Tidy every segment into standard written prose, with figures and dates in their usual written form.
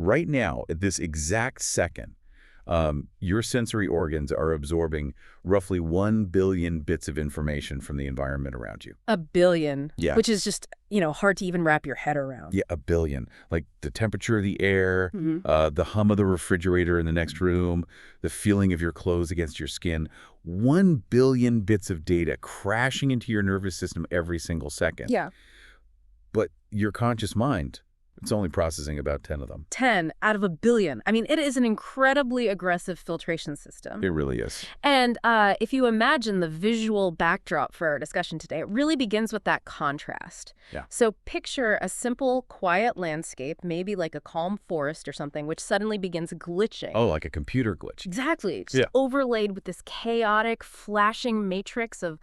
Right now, at this exact second, your sensory organs are absorbing roughly 1 billion bits of information from the environment around you. A billion. Yeah. Which is just, hard to even wrap your head around. Yeah, a billion. Like the temperature of the air, Mhm. the hum of the refrigerator in the next room, the feeling of your clothes against your skin. 1 billion bits of data crashing into your nervous system every single second. Yeah. But your conscious mind, it's only processing about 10 of them. 10 out of a billion. I mean, it is an incredibly aggressive filtration system. It really is. And if you imagine the visual backdrop for our discussion today, it really begins with that contrast. Yeah. So picture a simple, quiet landscape, maybe like a calm forest or something, which suddenly begins glitching. Oh, like a computer glitch. Exactly. Just overlaid with this chaotic, flashing matrix of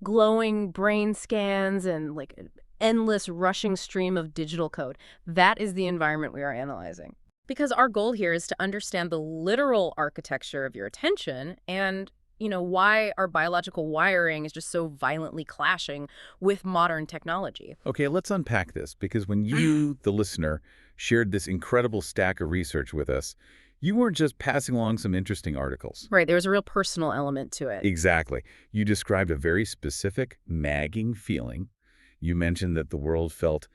glowing brain scans and like an endless rushing stream of digital code. That is the environment we are analyzing. Because our goal here is to understand the literal architecture of your attention and, why our biological wiring is just so violently clashing with modern technology. Okay, let's unpack this, because when you, the listener, shared this incredible stack of research with us, you weren't just passing along some interesting articles. Right, there was a real personal element to it. Exactly. You described a very specific, nagging feeling. You mentioned that the world felt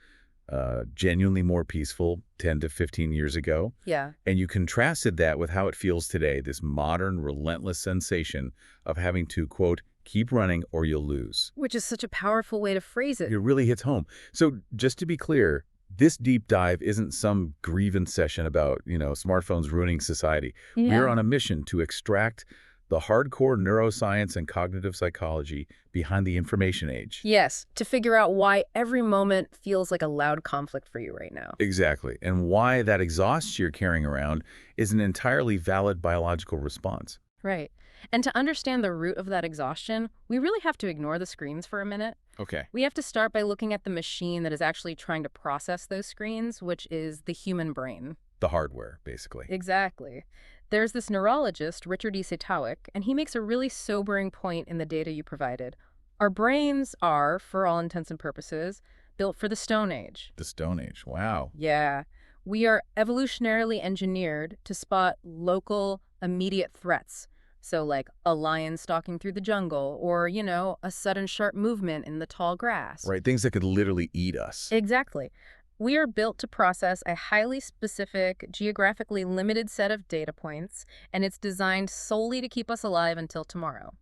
genuinely more peaceful 10 to 15 years ago. Yeah. And you contrasted that with how it feels today, this modern, relentless sensation of having to, quote, keep running or you'll lose. Which is such a powerful way to phrase it. It really hits home. So just to be clear, this deep dive isn't some grievance session about, smartphones ruining society. Yeah. We're on a mission to extract the hardcore neuroscience and cognitive psychology behind the information age. Yes, to figure out why every moment feels like a loud conflict for you right now. Exactly. And why that exhaust you're carrying around is an entirely valid biological response. Right. And to understand the root of that exhaustion, we really have to ignore the screens for a minute. Okay. We have to start by looking at the machine that is actually trying to process those screens, which is the human brain. The hardware, basically. Exactly. There's this neurologist, Richard E. Satowick, and he makes a really sobering point in the data you provided. Our brains are, for all intents and purposes, built for the Stone Age. The Stone Age. Wow. Yeah. We are evolutionarily engineered to spot local, immediate threats. So like a lion stalking through the jungle or, a sudden sharp movement in the tall grass. Right. Things that could literally eat us. Exactly. We are built to process a highly specific, geographically limited set of data points, and it's designed solely to keep us alive until tomorrow.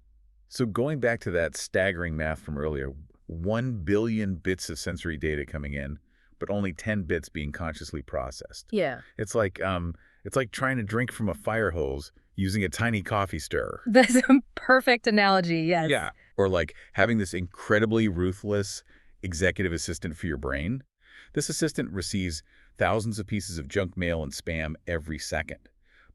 So going back to that staggering math from earlier, 1 billion bits of sensory data coming in, but only 10 bits being consciously processed. Yeah. It's like trying to drink from a fire hose using a tiny coffee stirrer. That's a perfect analogy, yes. Yeah. Or like having this incredibly ruthless executive assistant for your brain. This assistant receives thousands of pieces of junk mail and spam every second,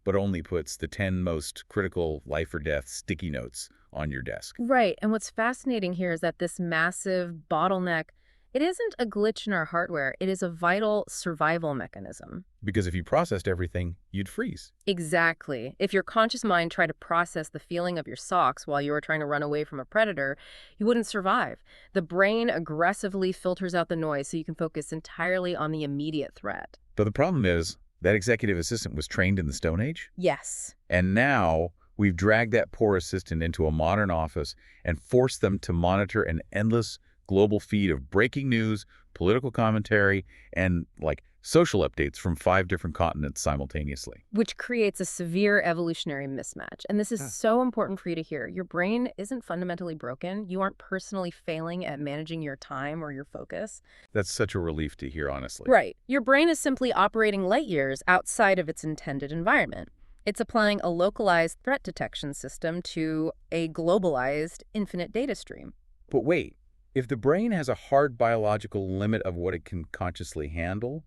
but only puts the 10 most critical life or death sticky notes on your desk. Right. And what's fascinating here is that this massive bottleneck, it isn't a glitch in our hardware. It is a vital survival mechanism. Because if you processed everything, you'd freeze. Exactly. If your conscious mind tried to process the feeling of your socks while you were trying to run away from a predator, you wouldn't survive. The brain aggressively filters out the noise so you can focus entirely on the immediate threat. But the problem is that executive assistant was trained in the Stone Age. Yes. And now we've dragged that poor assistant into a modern office and forced them to monitor an endless global feed of breaking news, political commentary, and social updates from 5 different continents simultaneously. Which creates a severe evolutionary mismatch. And this is so important for you to hear. Your brain isn't fundamentally broken. You aren't personally failing at managing your time or your focus. That's such a relief to hear, honestly. Right. Your brain is simply operating light years outside of its intended environment. It's applying a localized threat detection system to a globalized infinite data stream. But wait, if the brain has a hard biological limit of what it can consciously handle,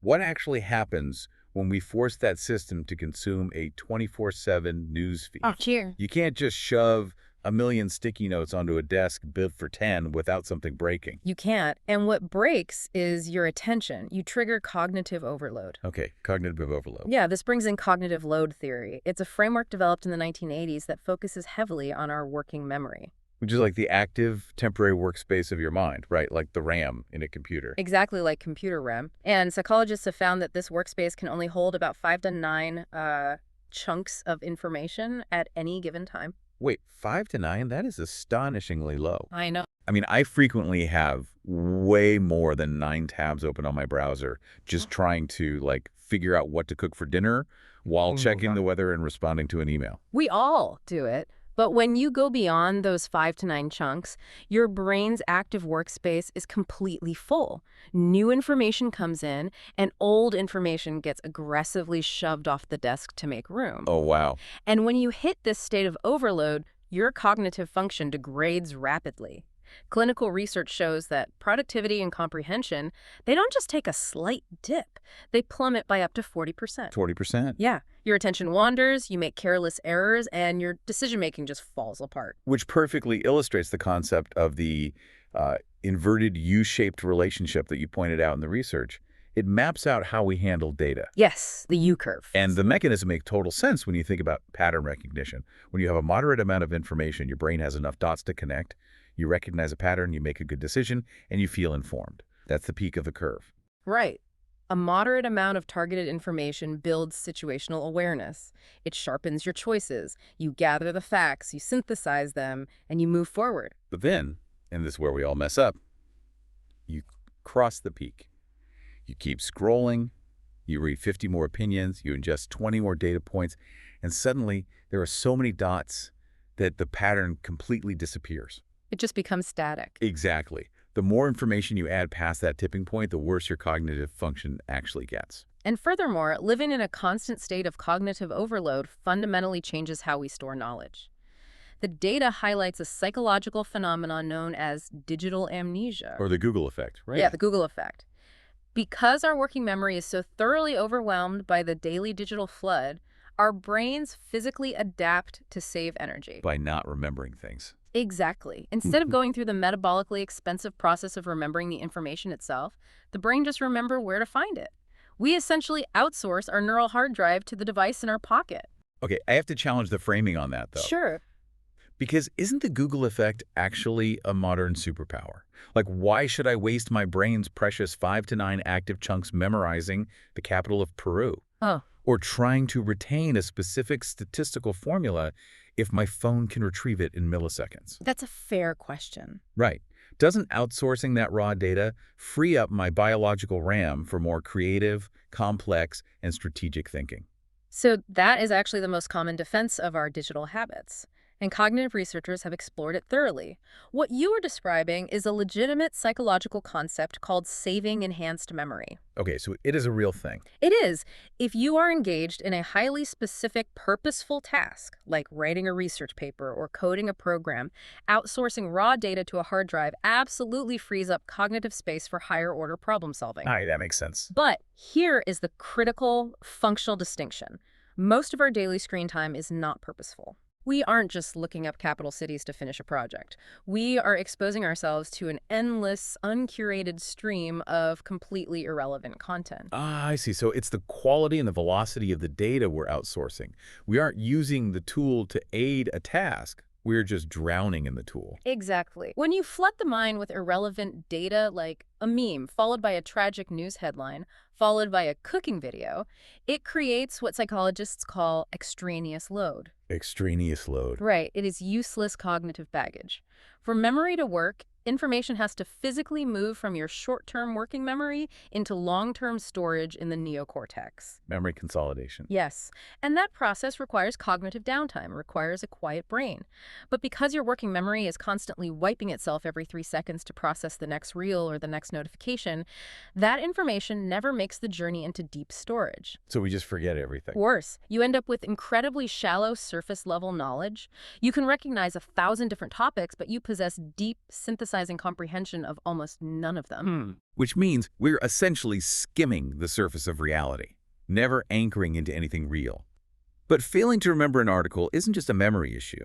what actually happens when we force that system to consume a 24/7 news feed? Oh, cheer. You can't just shove a million sticky notes onto a desk built for 10 without something breaking. You can't. And what breaks is your attention. You trigger cognitive overload. Okay, cognitive overload. Yeah, this brings in cognitive load theory. It's a framework developed in the 1980s that focuses heavily on our working memory. Which is like the active temporary workspace of your mind, right? Like the RAM in a computer. Exactly like computer RAM. And psychologists have found that this workspace can only hold about 5 to 9 chunks of information at any given time. Wait, 5 to 9? That is astonishingly low. I know. I mean, I frequently have way more than 9 tabs open on my browser just trying to, like, figure out what to cook for dinner while checking the weather and responding to an email. We all do it. But when you go beyond those 5 to 9 chunks, your brain's active workspace is completely full. New information comes in, and old information gets aggressively shoved off the desk to make room. Oh, wow. And when you hit this state of overload, your cognitive function degrades rapidly. Clinical research shows that productivity and comprehension, they don't just take a slight dip, they plummet by up to 40%. 40%. Yeah, your attention wanders, you make careless errors, and your decision-making just falls apart. Which perfectly illustrates the concept of the inverted U-shaped relationship that you pointed out in the research. It maps out how we handle data. Yes, the U-curve. And the mechanism makes total sense when you think about pattern recognition. When you have a moderate amount of information, your brain has enough dots to connect. You recognize a pattern, you make a good decision, and you feel informed. That's the peak of the curve. Right. A moderate amount of targeted information builds situational awareness. It sharpens your choices. You gather the facts, you synthesize them, and you move forward. But then, and this is where we all mess up, you cross the peak. You keep scrolling, you read 50 more opinions, you ingest 20 more data points, and suddenly there are so many dots that the pattern completely disappears. It just becomes static. Exactly. The more information you add past that tipping point, the worse your cognitive function actually gets. And furthermore, living in a constant state of cognitive overload fundamentally changes how we store knowledge. The data highlights a psychological phenomenon known as digital amnesia. Or the Google effect, right? Yeah, the Google effect. Because our working memory is so thoroughly overwhelmed by the daily digital flood, our brains physically adapt to save energy. By not remembering things. Exactly. Instead of going through the metabolically expensive process of remembering the information itself, the brain just remembers where to find it. We essentially outsource our neural hard drive to the device in our pocket. Okay, I have to challenge the framing on that, though. Sure. Because isn't the Google effect actually a modern superpower? Like, why should I waste my brain's precious 5 to 9 active chunks memorizing the capital of Peru? Oh. Or trying to retain a specific statistical formula if my phone can retrieve it in milliseconds? That's a fair question. Right. Doesn't outsourcing that raw data free up my biological RAM for more creative, complex, and strategic thinking? So that is actually the most common defense of our digital habits. And cognitive researchers have explored it thoroughly. What you are describing is a legitimate psychological concept called saving enhanced memory. Okay, so it is a real thing. It is. If you are engaged in a highly specific, purposeful task, like writing a research paper or coding a program, outsourcing raw data to a hard drive absolutely frees up cognitive space for higher-order problem solving. All right, that makes sense. But here is the critical functional distinction. Most of our daily screen time is not purposeful. We aren't just looking up capital cities to finish a project. We are exposing ourselves to an endless, uncurated stream of completely irrelevant content. Ah, I see. So it's the quality and the velocity of the data we're outsourcing. We aren't using the tool to aid a task. We're just drowning in the tool. Exactly. When you flood the mind with irrelevant data like a meme followed by a tragic news headline, followed by a cooking video, it creates what psychologists call extraneous load. Extraneous load. Right. It is useless cognitive baggage. For memory to work, information has to physically move from your short-term working memory into long-term storage in the neocortex. Memory consolidation. Yes. And that process requires cognitive downtime, requires a quiet brain. But because your working memory is constantly wiping itself every 3 seconds to process the next reel or the next notification, that information never makes the journey into deep storage. So we just forget everything. Worse, you end up with incredibly shallow surface-level knowledge. You can recognize 1,000 different topics, but you possess deep, synthesizing comprehension of almost none of them. Which means we're essentially skimming the surface of reality, never anchoring into anything real. But failing to remember an article isn't just a memory issue.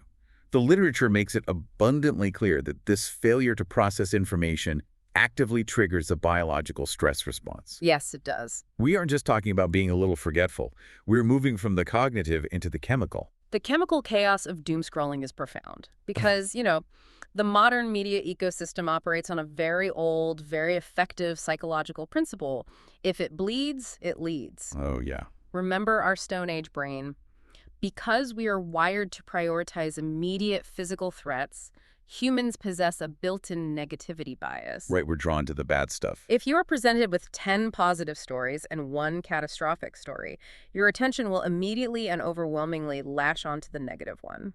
The literature makes it abundantly clear that this failure to process information actively triggers a biological stress response. Yes, it does. We aren't just talking about being a little forgetful. We're moving from the cognitive into the chemical. The chemical chaos of doomscrolling is profound because, The modern media ecosystem operates on a very old, very effective psychological principle. If it bleeds, it leads. Oh, yeah. Remember our Stone Age brain. Because we are wired to prioritize immediate physical threats, humans possess a built-in negativity bias. Right, we're drawn to the bad stuff. If you are presented with 10 positive stories and one catastrophic story, your attention will immediately and overwhelmingly latch onto the negative one.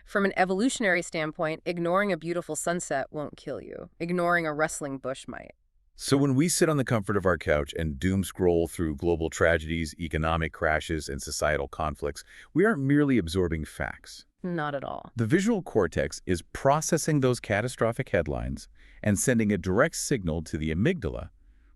From an evolutionary standpoint, ignoring a beautiful sunset won't kill you. Ignoring a rustling bush might. So when we sit on the comfort of our couch and doom scroll through global tragedies, economic crashes, and societal conflicts, we aren't merely absorbing facts. Not at all. The visual cortex is processing those catastrophic headlines and sending a direct signal to the amygdala,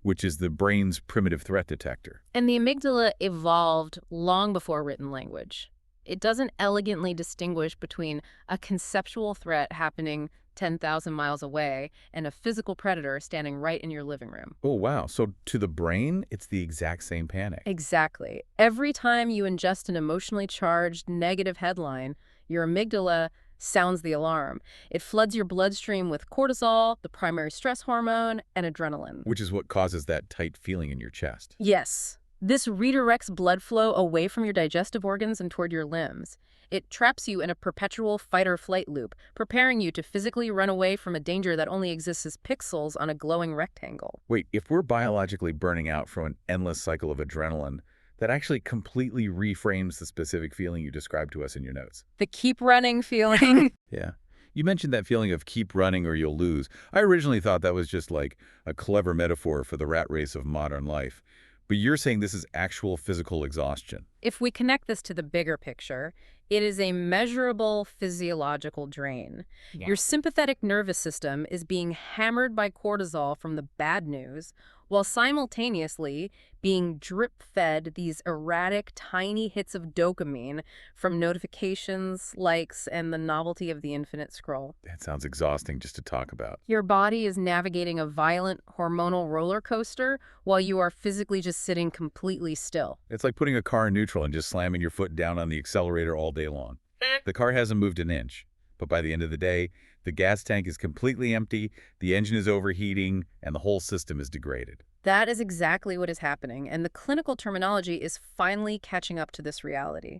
which is the brain's primitive threat detector. And the amygdala evolved long before written language. It doesn't elegantly distinguish between a conceptual threat happening 10,000 miles away and a physical predator standing right in your living room. Oh, wow. So to the brain, it's the exact same panic. Exactly. Every time you ingest an emotionally charged negative headline, your amygdala sounds the alarm. It floods your bloodstream with cortisol, the primary stress hormone, and adrenaline. Which is what causes that tight feeling in your chest. Yes. This redirects blood flow away from your digestive organs and toward your limbs. It traps you in a perpetual fight-or-flight loop, preparing you to physically run away from a danger that only exists as pixels on a glowing rectangle. Wait, if we're biologically burning out from an endless cycle of adrenaline, that actually completely reframes the specific feeling you described to us in your notes. The keep running feeling. Yeah. You mentioned that feeling of keep running or you'll lose. I originally thought that was just like a clever metaphor for the rat race of modern life. But you're saying this is actual physical exhaustion. If we connect this to the bigger picture, it is a measurable physiological drain. Yeah. Your sympathetic nervous system is being hammered by cortisol from the bad news, while simultaneously being drip-fed these erratic, tiny hits of dopamine from notifications, likes, and the novelty of the infinite scroll. That sounds exhausting just to talk about. Your body is navigating a violent hormonal roller coaster while you are physically just sitting completely still. It's like putting a car in neutral and just slamming your foot down on the accelerator all day long. The car hasn't moved an inch, but by the end of the day, the gas tank is completely empty, the engine is overheating, and the whole system is degraded. That is exactly what is happening, and the clinical terminology is finally catching up to this reality.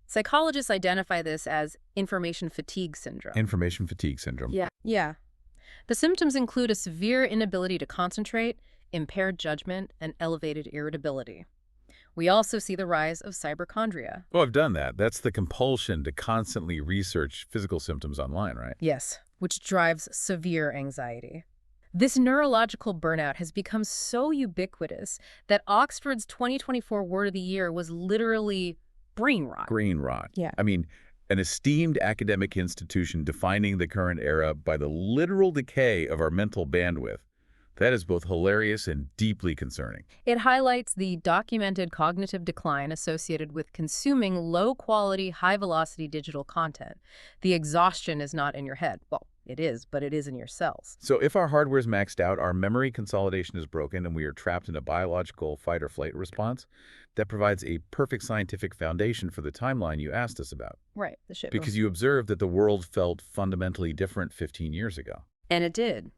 Psychologists identify this as information fatigue syndrome. Information fatigue syndrome. Yeah. The symptoms include a severe inability to concentrate, impaired judgment, and elevated irritability. We also see the rise of cyberchondria. Oh, I've done that. That's the compulsion to constantly research physical symptoms online, right? Yes, which drives severe anxiety. This neurological burnout has become so ubiquitous that Oxford's 2024 word of the year was literally brain rot. Brain rot. Yeah. I mean, an esteemed academic institution defining the current era by the literal decay of our mental bandwidth. That is both hilarious and deeply concerning. It highlights the documented cognitive decline associated with consuming low-quality, high-velocity digital content. The exhaustion is not in your head. Well, it is, but it is in your cells. So if our hardware is maxed out, our memory consolidation is broken, and we are trapped in a biological fight-or-flight response, that provides a perfect scientific foundation for the timeline you asked us about. Right, the shit. Because you observed that the world felt fundamentally different 15 years ago. And it did.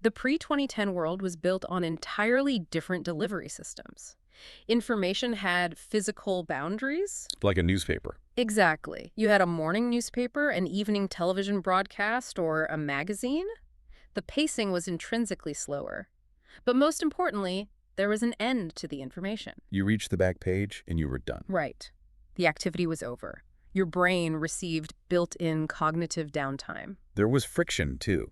The pre-2010 world was built on entirely different delivery systems. Information had physical boundaries. Like a newspaper. Exactly. You had a morning newspaper, an evening television broadcast, or a magazine. The pacing was intrinsically slower. But most importantly, there was an end to the information. You reached the back page and you were done. Right. The activity was over. Your brain received built-in cognitive downtime. There was friction, too.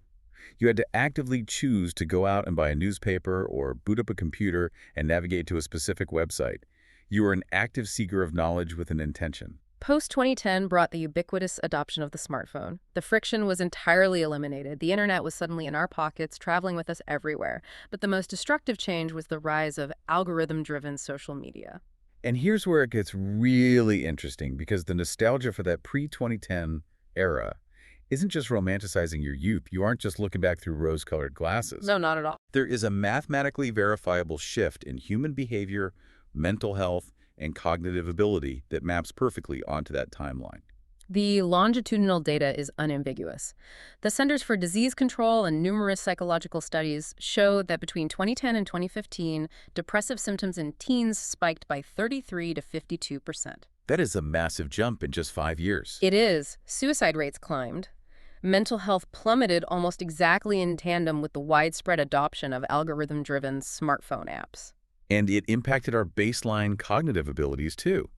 You had to actively choose to go out and buy a newspaper or boot up a computer and navigate to a specific website. You were an active seeker of knowledge with an intention. Post-2010 brought the ubiquitous adoption of the smartphone. The friction was entirely eliminated. The internet was suddenly in our pockets, traveling with us everywhere. But the most destructive change was the rise of algorithm-driven social media. And here's where it gets really interesting, because the nostalgia for that pre-2010 era isn't just romanticizing your youth. You aren't just looking back through rose-colored glasses. No, not at all. There is a mathematically verifiable shift in human behavior, mental health, and cognitive ability that maps perfectly onto that timeline. The longitudinal data is unambiguous. The Centers for Disease Control and numerous psychological studies show that between 2010 and 2015, depressive symptoms in teens spiked by 33 to 52%. That is a massive jump in just 5 years. It is. Suicide rates climbed. Mental health plummeted almost exactly in tandem with the widespread adoption of algorithm-driven smartphone apps. And it impacted our baseline cognitive abilities, too.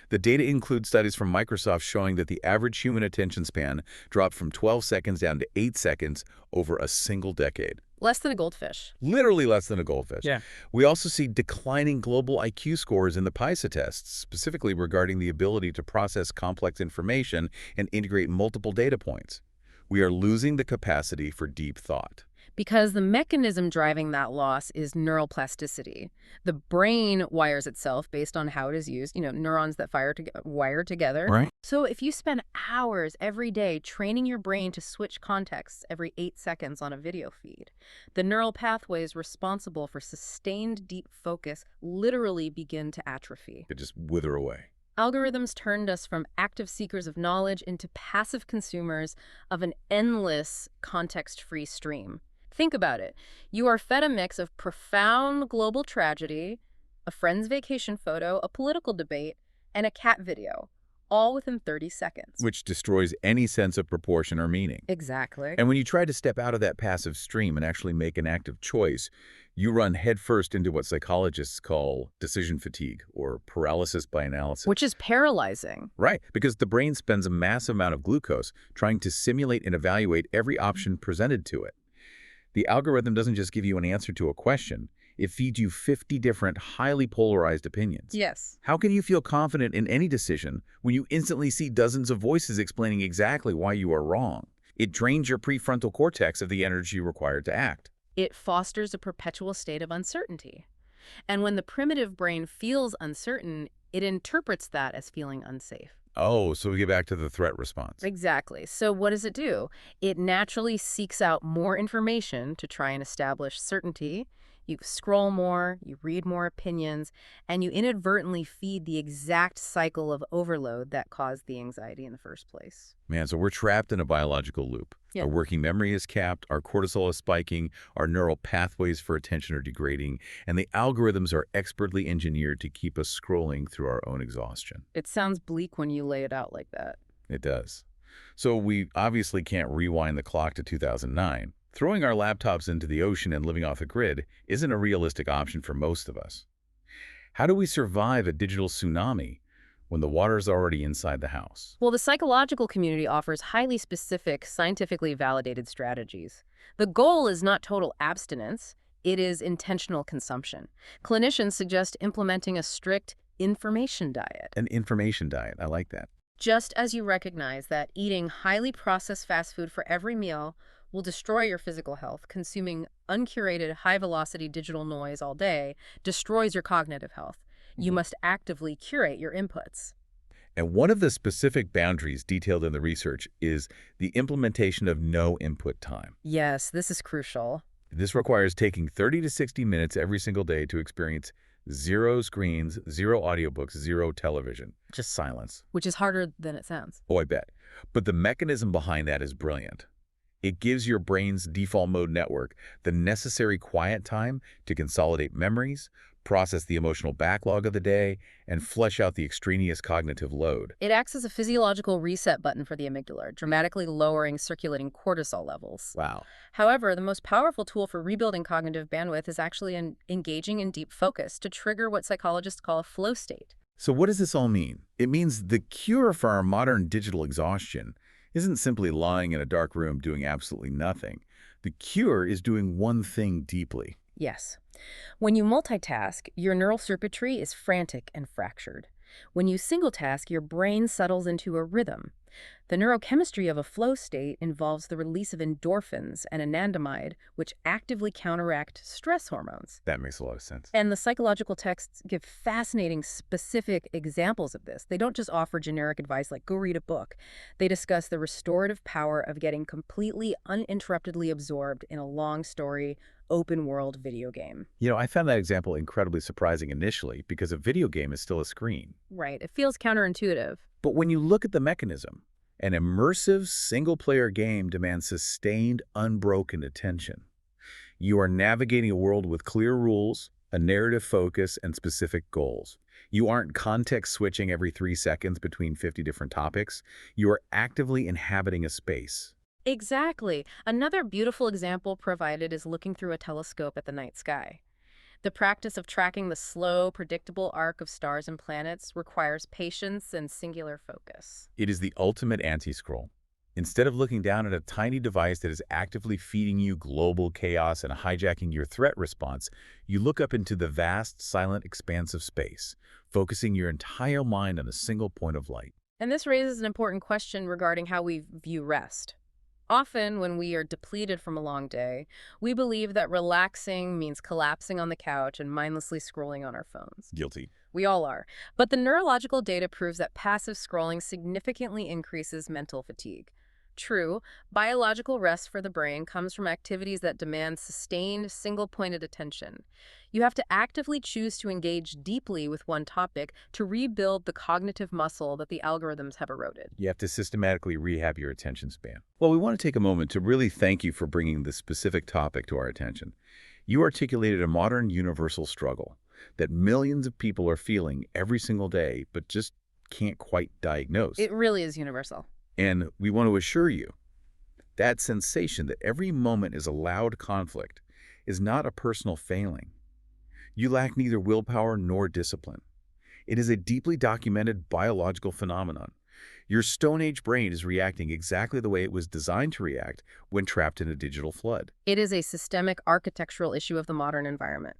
The data includes studies from Microsoft showing that the average human attention span dropped from 12 seconds down to 8 seconds over a single decade. Less than a goldfish. Literally less than a goldfish. Yeah. We also see declining global IQ scores in the PISA tests, specifically regarding the ability to process complex information and integrate multiple data points. We are losing the capacity for deep thought. Because the mechanism driving that loss is neural plasticity. The brain wires itself based on how it is used, neurons that wire together. Right. So if you spend hours every day training your brain to switch contexts every 8 seconds on a video feed, the neural pathways responsible for sustained deep focus literally begin to atrophy. It just wither away. Algorithms turned us from active seekers of knowledge into passive consumers of an endless context-free stream. Think about it. You are fed a mix of profound global tragedy, a friend's vacation photo, a political debate, and a cat video, all within 30 seconds. Which destroys any sense of proportion or meaning. Exactly. And when you try to step out of that passive stream and actually make an active choice, you run headfirst into what psychologists call decision fatigue or paralysis by analysis. Which is paralyzing. Right, because the brain spends a massive amount of glucose trying to simulate and evaluate every option presented to it. The algorithm doesn't just give you an answer to a question. It feeds you 50 different, highly polarized opinions. Yes. How can you feel confident in any decision when you instantly see dozens of voices explaining exactly why you are wrong? It drains your prefrontal cortex of the energy required to act. It fosters a perpetual state of uncertainty. And when the primitive brain feels uncertain, it interprets that as feeling unsafe. Oh, so we get back to the threat response. Exactly. So what does it do? It naturally seeks out more information to try and establish certainty. You scroll more, you read more opinions, and you inadvertently feed the exact cycle of overload that caused the anxiety in the first place. Man, so we're trapped in a biological loop. Yeah. Our working memory is capped, our cortisol is spiking, our neural pathways for attention are degrading, and the algorithms are expertly engineered to keep us scrolling through our own exhaustion. It sounds bleak when you lay it out like that. It does. So we obviously can't rewind the clock to 2009. Throwing our laptops into the ocean and living off the grid isn't a realistic option for most of us. How do we survive a digital tsunami when the water is already inside the house? Well, the psychological community offers highly specific, scientifically validated strategies. The goal is not total abstinence, it is intentional consumption. Clinicians suggest implementing a strict information diet. An information diet, I like that. Just as you recognize that eating highly processed fast food for every meal will destroy your physical health, consuming uncurated, high-velocity digital noise all day destroys your cognitive health. You must actively curate your inputs. And one of the specific boundaries detailed in the research is the implementation of no input time. Yes, this is crucial. This requires taking 30 to 60 minutes every single day to experience 0 screens, 0 audiobooks, 0 television. Just silence. Which is harder than it sounds. Oh, I bet. But the mechanism behind that is brilliant. It gives your brain's default mode network the necessary quiet time to consolidate memories, process the emotional backlog of the day, and flesh out the extraneous cognitive load. It acts as a physiological reset button for the amygdala, dramatically lowering circulating cortisol levels. Wow. However, the most powerful tool for rebuilding cognitive bandwidth is actually engaging in deep focus to trigger what psychologists call a flow state. So what does this all mean? It means the cure for our modern digital exhaustion isn't simply lying in a dark room doing absolutely nothing. The cure is doing one thing deeply. Yes. When you multitask, your neural circuitry is frantic and fractured. When you single task, your brain settles into a rhythm. The neurochemistry of a flow state involves the release of endorphins and anandamide, which actively counteract stress hormones. That makes a lot of sense. And the psychological texts give fascinating, specific examples of this. They don't just offer generic advice like, go read a book. They discuss the restorative power of getting completely uninterruptedly absorbed in a long story, open-world video game. You know, I found that example incredibly surprising initially because a video game is still a screen. Right. It feels counterintuitive. But when you look at the mechanism, An immersive single-player game demands sustained, unbroken attention. You are navigating a world with clear rules, a narrative focus, and specific goals. You aren't context switching every 3 seconds between 50 different topics. You are actively inhabiting a space. Exactly. Another beautiful example provided is looking through a telescope at the night sky. The practice of tracking the slow, predictable arc of stars and planets requires patience and singular focus. It is the ultimate anti-scroll. Instead of looking down at a tiny device that is actively feeding you global chaos and hijacking your threat response, you look up into the vast, silent expanse of space, focusing your entire mind on a single point of light. And this raises an important question regarding how we view rest. Often, when we are depleted from a long day, we believe that relaxing means collapsing on the couch and mindlessly scrolling on our phones. Guilty. We all are. But the neurological data proves that passive scrolling significantly increases mental fatigue. True, biological rest for the brain comes from activities that demand sustained, single-pointed attention. You have to actively choose to engage deeply with one topic to rebuild the cognitive muscle that the algorithms have eroded. You have to systematically rehab your attention span. Well, we want to take a moment to really thank you for bringing this specific topic to our attention. You articulated a modern universal struggle that millions of people are feeling every single day, but just can't quite diagnose. It really is universal. And we want to assure you that sensation that every moment is a loud conflict is not a personal failing. You lack neither willpower nor discipline. It is a deeply documented biological phenomenon. Your Stone Age brain is reacting exactly the way it was designed to react when trapped in a digital flood. It is a systemic architectural issue of the modern environment.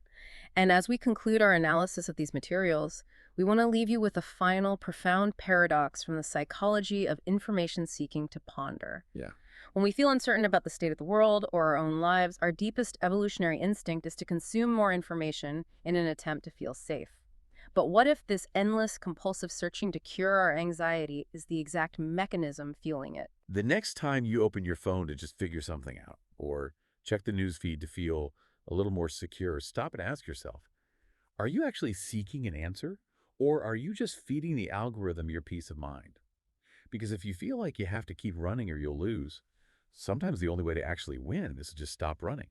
And as we conclude our analysis of these materials, we want to leave you with a final, profound paradox from the psychology of information seeking to ponder. Yeah. When we feel uncertain about the state of the world or our own lives, our deepest evolutionary instinct is to consume more information in an attempt to feel safe. But what if this endless, compulsive searching to cure our anxiety is the exact mechanism fueling it? The next time you open your phone to just figure something out, or check the news feed to feel a little more secure, stop and ask yourself, are you actually seeking an answer? Or are you just feeding the algorithm your peace of mind? Because if you feel like you have to keep running or you'll lose, sometimes the only way to actually win is to just stop running.